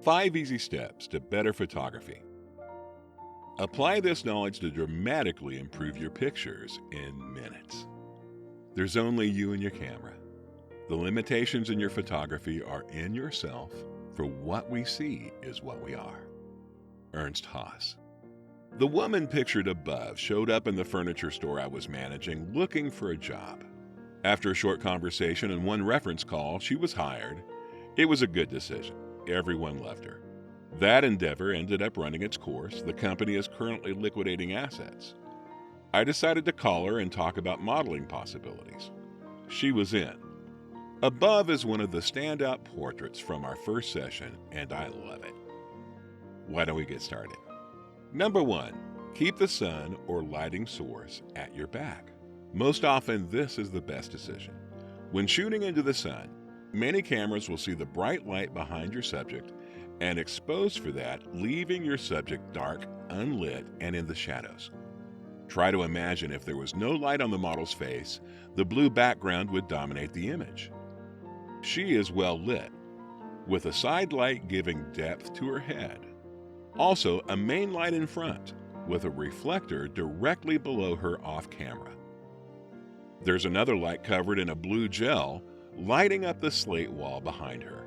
5 easy steps to better photography. Apply this knowledge to dramatically improve your pictures in minutes. There's only you and your camera. The limitations in your photography are in yourself, for what we see is what we are. Ernst Haas. The woman pictured above showed up in the furniture store I was managing looking for a job. After a short conversation and one reference call, she was hired. It was a good decision. Everyone loved her. That endeavor ended up running its course. The company is currently liquidating assets. I decided to call her and talk about modeling possibilities. She was in. Above is one of the standout portraits from our first session, and I love it. Why don't we get started? Number 1, keep the sun or lighting source at your back. Most often, this is the best decision. When shooting into the sun, many cameras will see the bright light behind your subject and expose for that, leaving your subject dark, unlit, and in the shadows. Try to imagine if there was no light on the model's face, the blue background would dominate the image. She is well lit, with a side light giving depth to her head. Also, a main light in front, with a reflector directly below her off camera. There's another light covered in a blue gel, lighting up the slate wall behind her.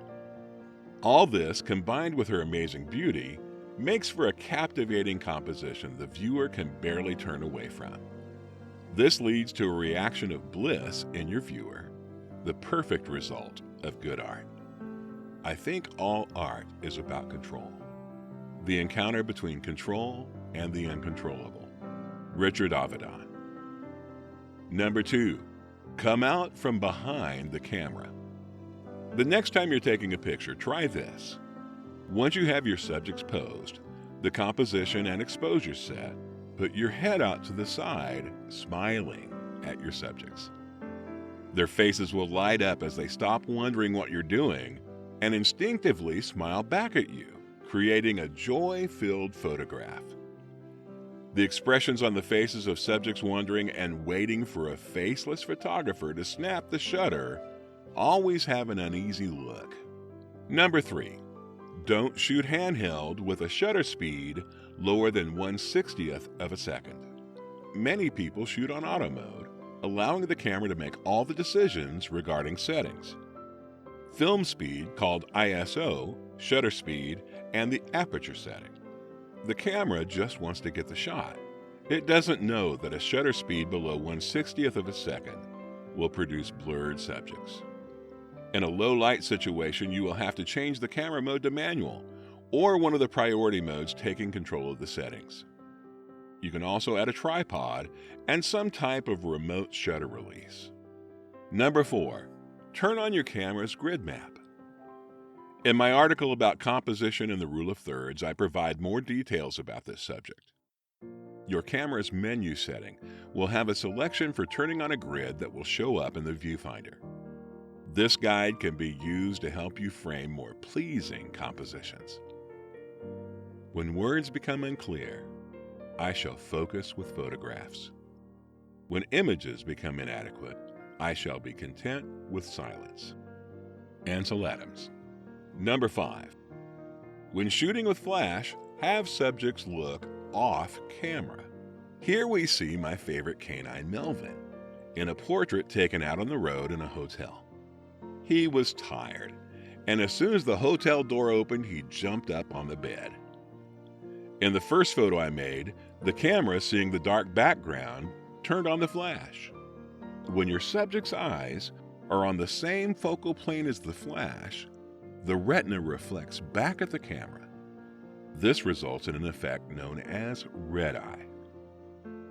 All this, combined with her amazing beauty, makes for a captivating composition the viewer can barely turn away from. This leads to a reaction of bliss in your viewer, the perfect result of good art. I think all art is about control. The encounter between control and the uncontrollable. Richard Avedon. Number 2, come out from behind the camera. The next time you're taking a picture, try this. Once you have your subjects posed, the composition and exposure set, put your head out to the side, smiling at your subjects. Their faces will light up as they stop wondering what you're doing and instinctively smile back at you, creating a joy-filled photograph. The expressions on the faces of subjects wondering and waiting for a faceless photographer to snap the shutter always have an uneasy look. Number 3, don't shoot handheld with a shutter speed lower than 1/60th of a second. Many people shoot on auto mode, allowing the camera to make all the decisions regarding settings. Film speed, called ISO, shutter speed, and the aperture setting. The camera just wants to get the shot. It doesn't know that a shutter speed below 1/60th of a second will produce blurred subjects. In a low light situation, you will have to change the camera mode to manual, or one of the priority modes taking control of the settings. You can also add a tripod and some type of remote shutter release. Number 4, turn on your camera's grid map. In my article about composition and the rule of thirds, I provide more details about this subject. Your camera's menu setting will have a selection for turning on a grid that will show up in the viewfinder. This guide can be used to help you frame more pleasing compositions. When words become unclear, I shall focus with photographs. When images become inadequate, I shall be content with silence. Ansel Adams. Number 5, when shooting with flash, have subjects look off camera. Here we see my favorite canine Melvin in a portrait taken out on the road in a hotel. He was tired, and as soon as the hotel door opened, he jumped up on the bed. In the first photo I made, the camera, seeing the dark background, turned on the flash. When your subject's eyes are on the same focal plane as the flash, the retina reflects back at the camera. This results in an effect known as red eye.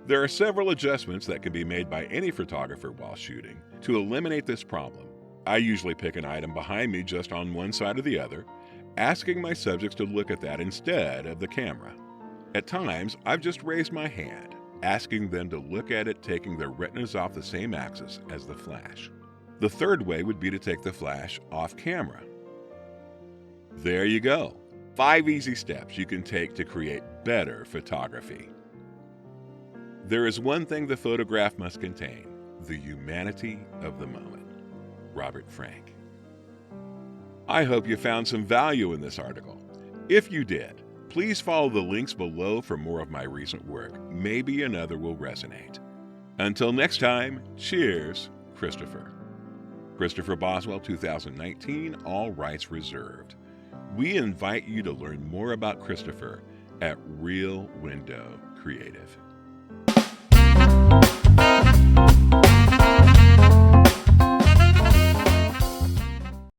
There are several adjustments that can be made by any photographer while shooting to eliminate this problem. I usually pick an item behind me just on one side or the other, asking my subjects to look at that instead of the camera. At times, I've just raised my hand, asking them to look at it, taking their retinas off the same axis as the flash. The third way would be to take the flash off camera. There you go. 5 easy steps you can take to create better photography. There is one thing the photograph must contain: the humanity of the moment. Robert Frank. I hope you found some value in this article. If you did, please follow the links below for more of my recent work. Maybe another will resonate. Until next time, cheers, Christopher. Christopher Boswell, 2019, all rights reserved. We invite you to learn more about Christopher at Real Window Creative.